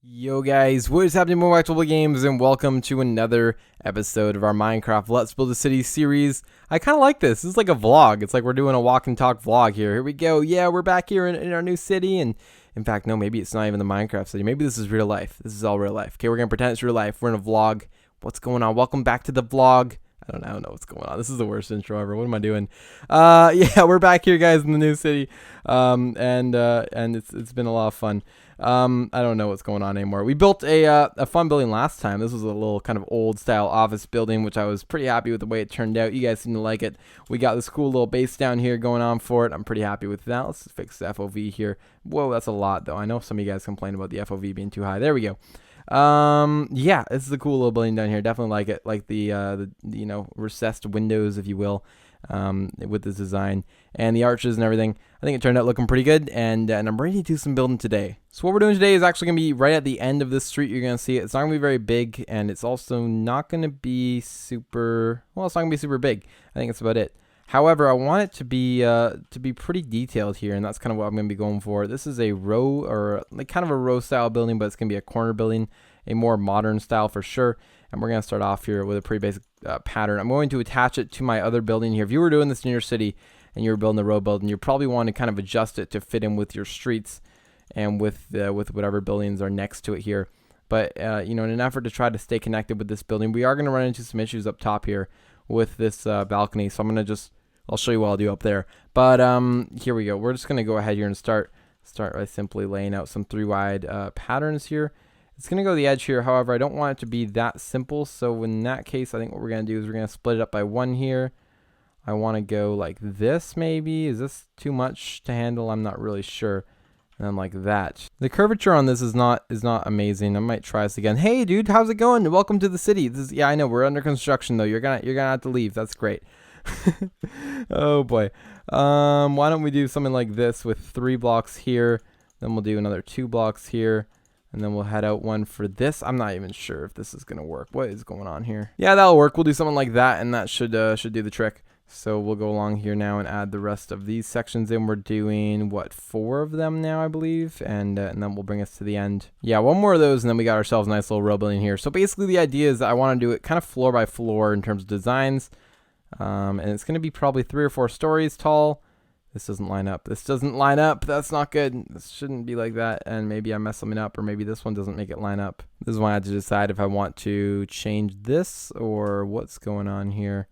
Yo guys, what is happening, more Ep12 games, and welcome to another episode of our Minecraft Let's Build a City series. I kind of like this. This is like a vlog. It's like we're doing a walk and talk vlog here. Here we go. Yeah, we're back here in our new city, and in fact, no, maybe it's not even the Minecraft city. Maybe this is real life. This is all real life. Okay, we're gonna pretend it's real life. We're in a vlog. What's going on? Welcome back to the vlog. I don't know what's going on. This is the worst intro ever. What am I doing? Yeah, we're back here, guys, in the new city. And it's been a lot of fun. I don't know what's going on anymore. We built a fun building last time. This was a little kind of old style office building, which I was pretty happy with the way it turned out. You guys seem to like it. We got this cool little base down here going on for it. I'm pretty happy with that. Let's fix the FOV here. Whoa, that's a lot though. I know some of you guys complained about the FOV being too high. There we go. Yeah, this is a cool little building down here. Definitely like it. Like the recessed windows, if you will, with this design and the arches and everything. I think it turned out looking pretty good, and I'm ready to do some building today. So what we're doing today is actually going to be right at the end of this street. You're going to see it. It's not going to be very big, and it's also not going to be super, well, it's not going to be super big. I think that's about it. However, I want it to be pretty detailed here, and that's kind of what I'm going to be going for. This is a row, or like kind of a row style building, but it's going to be a corner building, a more modern style for sure. And we're going to start off here with a pretty basic pattern. I'm going to attach it to my other building here. If you were doing this in your city and you were building the row building, you probably want to kind of adjust it to fit in with your streets and with whatever buildings are next to it here. But in an effort to try to stay connected with this building, we are going to run into some issues up top here with this balcony. So I'm going to I'll show you what I'll do up there. But here we go. We're just going to go ahead here and start by simply laying out some 3-wide patterns here. It's going to go to the edge here. However, I don't want it to be that simple. So in that case, I think what we're going to do is we're going to split it up by 1 here. I want to go like this maybe. Is this too much to handle? I'm not really sure. And then like that. The curvature on this is not amazing. I might try this again. Hey dude, how's it going? Welcome to the city. Yeah, I know we're under construction though. You're gonna have to leave. That's great. Oh boy. Why don't we do something like this with 3 blocks here, then we'll do another 2 blocks here, and then we'll head out 1 for this. I'm not even sure if this is gonna work. What is going on here? Yeah, that'll work. We'll do something like that, and that should do the trick. So we'll go along here now and add the rest of these sections in. We're doing what, 4 of them now, I believe, and then we'll bring us to the end. Yeah, 1 more of those, and then we got ourselves a nice little row building here. So basically, the idea is that I want to do it kind of floor by floor in terms of designs. And it's going to be probably 3 or 4 stories tall. This doesn't line up. This doesn't line up. That's not good. This shouldn't be like that. And maybe I mess something up, or maybe this one doesn't make it line up. This is why I had to decide if I want to change this or what's going on here.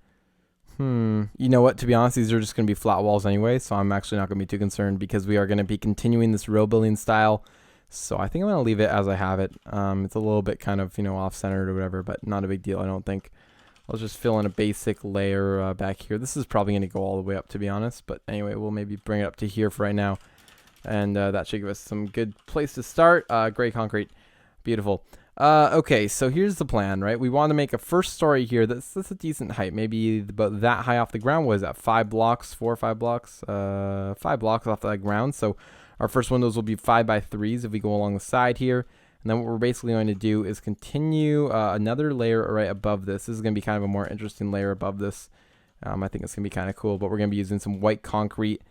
You know what? To be honest, these are just going to be flat walls anyway, so I'm actually not going to be too concerned because we are going to be continuing this row building style. So I think I'm going to leave it as I have it. It's a little bit kind of, off-centered or whatever, but not a big deal, I don't think. I'll just fill in a basic layer back here. This is probably going to go all the way up, to be honest. But anyway, we'll maybe bring it up to here for right now. And that should give us some good place to start. Gray concrete. Beautiful. Okay, so here's the plan, right? We want to make a first story here that's a decent height. Maybe about that high off the ground. What is that? 5 blocks? 4 or 5 blocks? 5 blocks off the ground. So our first windows will be 5x3s if we go along the side here. And then what we're basically going to do is continue another layer right above this. This is going to be kind of a more interesting layer above this. I think it's going to be kind of cool, but we're going to be using some white concrete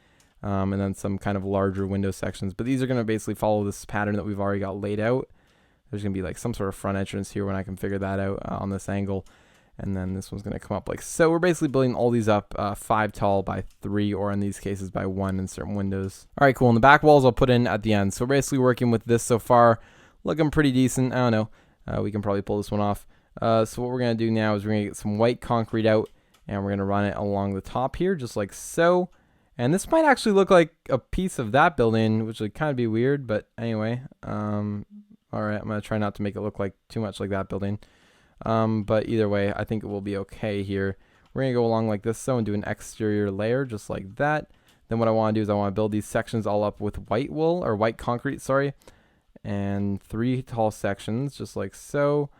and then some kind of larger window sections. But these are going to basically follow this pattern that we've already got laid out. There's going to be like some sort of front entrance here when I can figure that out on this angle. And then this one's going to come up like so. We're basically building all these up 5 tall by 3, or in these cases by 1 in certain windows. All right, cool. And the back walls I'll put in at the end. So we're basically working with this so far. Looking pretty decent. I don't know. We can probably pull this one off. So what we're going to do now is we're going to get some white concrete out, and we're going to run it along the top here, just like so. And this might actually look like a piece of that building, which would kind of be weird, but anyway. All right, I'm going to try not to make it look like too much like that building. But either way, I think it will be okay here. We're going to go along like this, so, and do an exterior layer just like that. Then what I want to do is I want to build these sections all up with white wool, or white concrete, sorry. And 3 tall sections, just like so.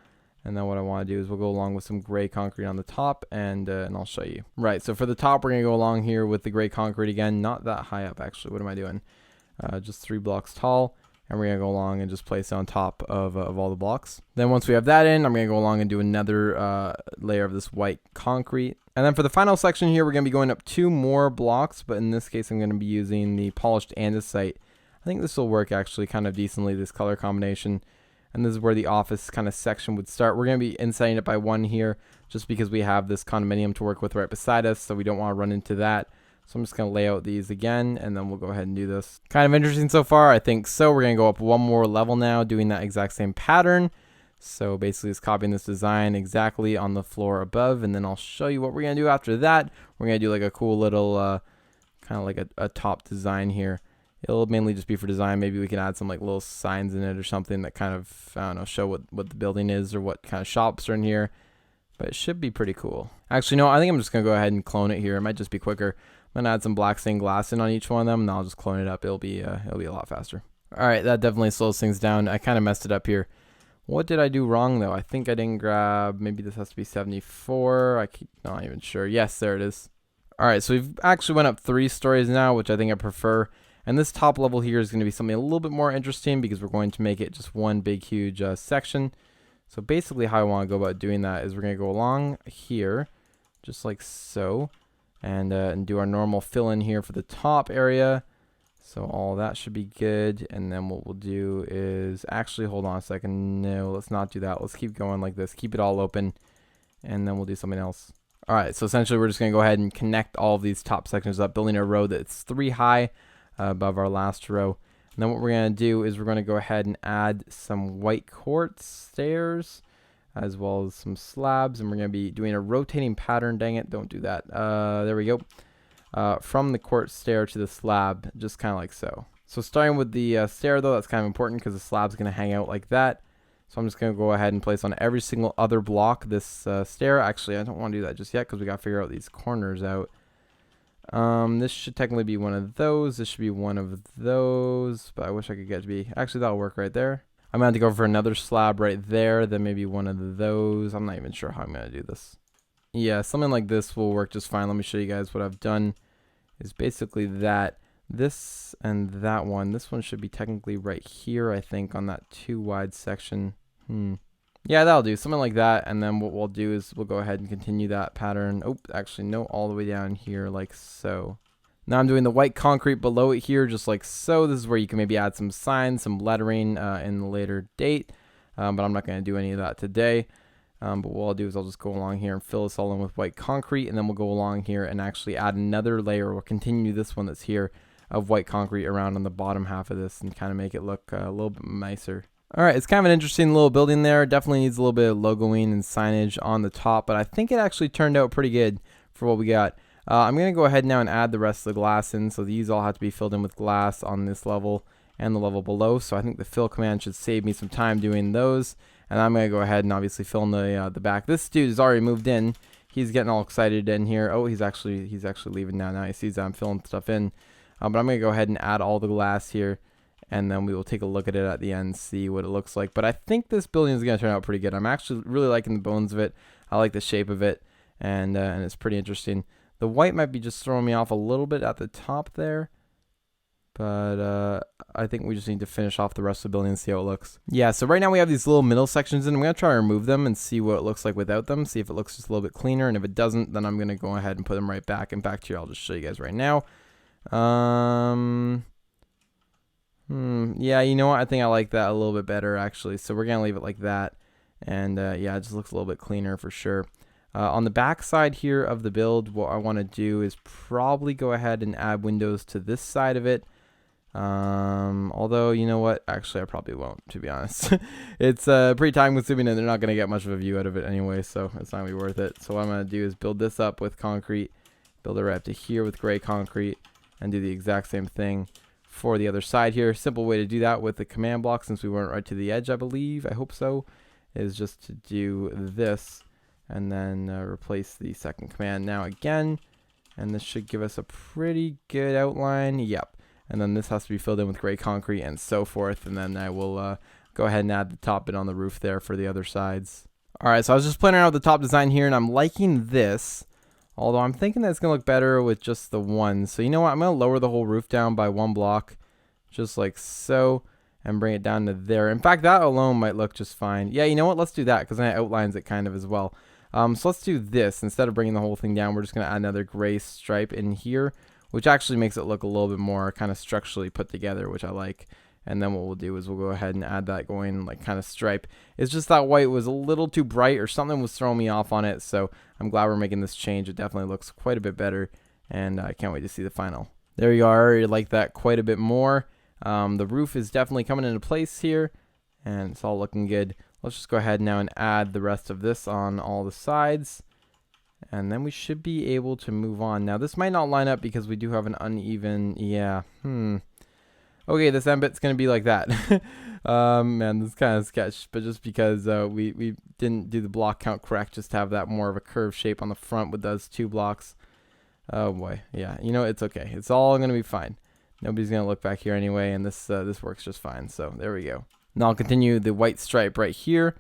And then what I want to do is we'll go along with some gray concrete on the top, and I'll show you. Right, so for the top, we're going to go along here with the gray concrete again. Not that high up, actually. What am I doing? Just 3 blocks tall. And we're going to go along and just place it on top of all the blocks. Then once we have that in, I'm going to go along and do another layer of this white concrete. And then for the final section here, we're going to be going up 2 more blocks. But in this case, I'm going to be using the polished andesite. I think this will work actually kind of decently, this color combination. and this is where the office kind of section would start. We're going to be insetting it by 1 here just because we have this condominium to work with right beside us, so we don't want to run into that. So I'm just going to lay out these again, and then we'll go ahead and do this. Kind of interesting so far, I think so. We're going to go up 1 more level now, doing that exact same pattern. So basically just copying this design exactly on the floor above, and then I'll show you what we're going to do after that. We're going to do like a cool little kind of like a top design here. It'll mainly just be for design. Maybe we can add some like little signs in it or something that kind of, I don't know, show what the building is or what kind of shops are in here. But it should be pretty cool. Actually, no, I think I'm just going to go ahead and clone it here. It might just be quicker. I'm going to add some black stained glass in on each one of them, and I'll just clone it up. It'll be a lot faster. All right, that definitely slows things down. I kind of messed it up here. What did I do wrong, though? I think I didn't grab, maybe this has to be 74. I keep not even sure. Yes, there it is. All right, so we've actually went up 3 stories now, which I think I prefer. And this top level here is going to be something a little bit more interesting because we're going to make it just one big, huge section. So basically how I want to go about doing that is we're going to go along here, just like so, and do our normal fill in here for the top area. So all that should be good. And then what we'll do is actually, hold on a second. No, let's not do that. Let's keep going like this. Keep it all open. And then we'll do something else. All right. So essentially we're just going to go ahead and connect all of these top sections up, building a row that's 3 high above our last row. And then what we're going to do is we're going to go ahead and add some white quartz stairs as well as some slabs. And we're going to be doing a rotating pattern. Dang it. Don't do that. There we go. From the quartz stair to the slab, just kind of like so. So starting with the stair, though, that's kind of important because the slab's going to hang out like that. So I'm just going to go ahead and place on every single other block this stair. Actually, I don't want to do that just yet because we got to figure out these corners out. This should technically be one of those. This should be one of those, but I wish I could get it to be. Actually, that'll work right there. I'm going to have to go for another slab right there, then maybe one of those. I'm not even sure how I'm going to do this. Yeah, something like this will work just fine. Let me show you guys what I've done. Is basically that this and that one. This one should be technically right here, I think, on that 2 wide section. Yeah, that'll do. Something like that. And then what we'll do is we'll go ahead and continue that pattern. Oh, actually, no, all the way down here like so. Now I'm doing the white concrete below it here, just like so. This is where you can maybe add some signs, some lettering in the later date. But I'm not going to do any of that today. But what I'll do is I'll just go along here and fill this all in with white concrete, and then we'll go along here and actually add another layer. We'll continue this one that's here of white concrete around on the bottom half of this and kind of make it look a little bit nicer. All right, it's kind of an interesting little building there. Definitely needs a little bit of logoing and signage on the top, but I think it actually turned out pretty good for what we got. I'm going to go ahead now and add the rest of the glass in. So these all have to be filled in with glass on this level and the level below. So I think the fill command should save me some time doing those. And I'm going to go ahead and obviously fill in the back. This dude has already moved in. He's getting all excited in here. Oh, he's actually leaving now. Now he sees that I'm filling stuff in. But I'm going to go ahead and add all the glass here. And then we will take a look at it at the end, see what it looks like. But I think this building is going to turn out pretty good. I'm actually really liking the bones of it. I like the shape of it. And it's pretty interesting. The white might be just throwing me off a little bit at the top there. But I think we just need to finish off the rest of the building and see how it looks. Yeah, so right now we have these little middle sections in. I'm going to try to remove them and see what it looks like without them. See if it looks just a little bit cleaner. And if it doesn't, then I'm going to go ahead and put them right back. And back to here, I'll just show you guys right now. Yeah, you know what? I think I like that a little bit better, actually. So we're going to leave it like that. And yeah, it just looks a little bit cleaner for sure. On the back side here of the build, what I want to do is probably go ahead and add windows to this side of it. Although, you know what? Actually, I probably won't, to be honest. It's pretty time consuming and they're not going to get much of a view out of it anyway, so it's not going to be worth it. So what I'm going to do is build this up with concrete, build it right up to here with gray concrete, and do the exact same thing for the other side here. Simple way to do that with the command block, since we weren't right to the edge, I believe, I hope so, is just to do this and then replace the second command now again. And this should give us a pretty good outline. Yep. And then this has to be filled in with gray concrete and so forth. And then I will go ahead and add the top bit on the roof there for the other sides. All right, so I was just playing around with the top design here, and I'm liking this. Although I'm thinking that it's going to look better with just the one. So you know what? I'm going to lower the whole roof down by 1 block, just like so, and bring it down to there. In fact, that alone might look just fine. Yeah, you know what? Let's do that, because then it outlines it kind of as well. So let's do this. Instead of bringing the whole thing down, we're just going to add another gray stripe in here, which actually makes it look a little bit more kind of structurally put together, which I like. And then what we'll do is we'll go ahead and add that going like kind of stripe. It's just that white was a little too bright, or something was throwing me off on it. So I'm glad we're making this change. It definitely looks quite a bit better, and I can't wait to see the final. There you are. You like that quite a bit more. The roof is definitely coming into place here, and it's all looking good. Let's just go ahead now and add the rest of this on all the sides, and then we should be able to move on. Now this might not line up because we do have an uneven, okay, this end bit's gonna be like that. Man, this is kind of sketch, but just because we didn't do the block count correct, just to have that more of a curved shape on the front with those 2 blocks. Oh boy, yeah, you know, it's okay. It's all gonna be fine. Nobody's gonna look back here anyway, and this works just fine. So there we go. Now I'll continue the white stripe right here,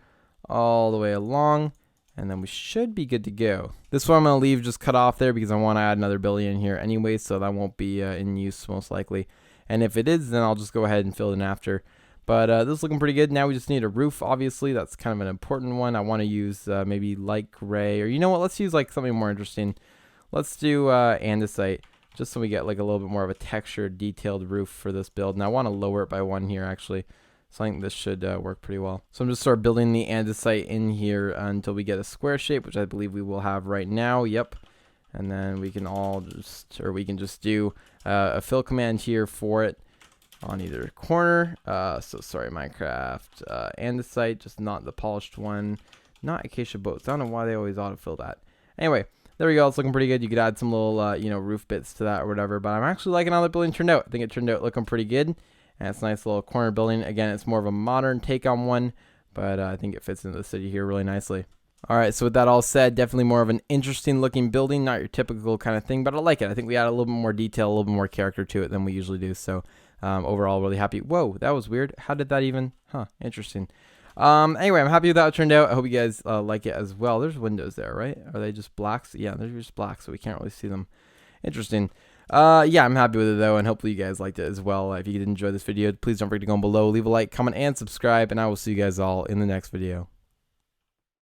all the way along, and then we should be good to go. This one I'm gonna leave just cut off there because I want to add another building in here anyway, so that won't be in use most likely. And if it is, then I'll just go ahead and fill it in after. But this is looking pretty good. Now we just need a roof, obviously. That's kind of an important one. I want to use maybe light gray, or you know what? Let's use like something more interesting. Let's do andesite, just so we get like a little bit more of a textured, detailed roof for this build. And I want to lower it by 1 here, actually. So I think this should work pretty well. So I'm just sort of building the andesite in here until we get a square shape, which I believe we will have right now. Yep. And then we can just do a fill command here for it on either corner. So sorry, Minecraft andesite, just not the polished one, not acacia boats. I don't know why they always autofill that. Anyway, there we go. It's looking pretty good. You could add some little roof bits to that or whatever. But I'm actually liking how that building turned out. I think it turned out looking pretty good, and it's a nice little corner building. Again, it's more of a modern take on one, but I think it fits into the city here really nicely. All right, so with that all said, definitely more of an interesting looking building, not your typical kind of thing, but I like it. I think we add a little bit more detail, a little bit more character to it than we usually do. So overall, really happy. Whoa, that was weird. How did that even? Interesting. Anyway, I'm happy with how it turned out. I hope you guys like it as well. There's windows there, right? Are they just blacks? Yeah, they're just black, so we can't really see them. Interesting. Yeah, I'm happy with it though, and hopefully you guys liked it as well. If you did enjoy this video, please don't forget to go below, leave a like, comment, and subscribe, and I will see you guys all in the next video.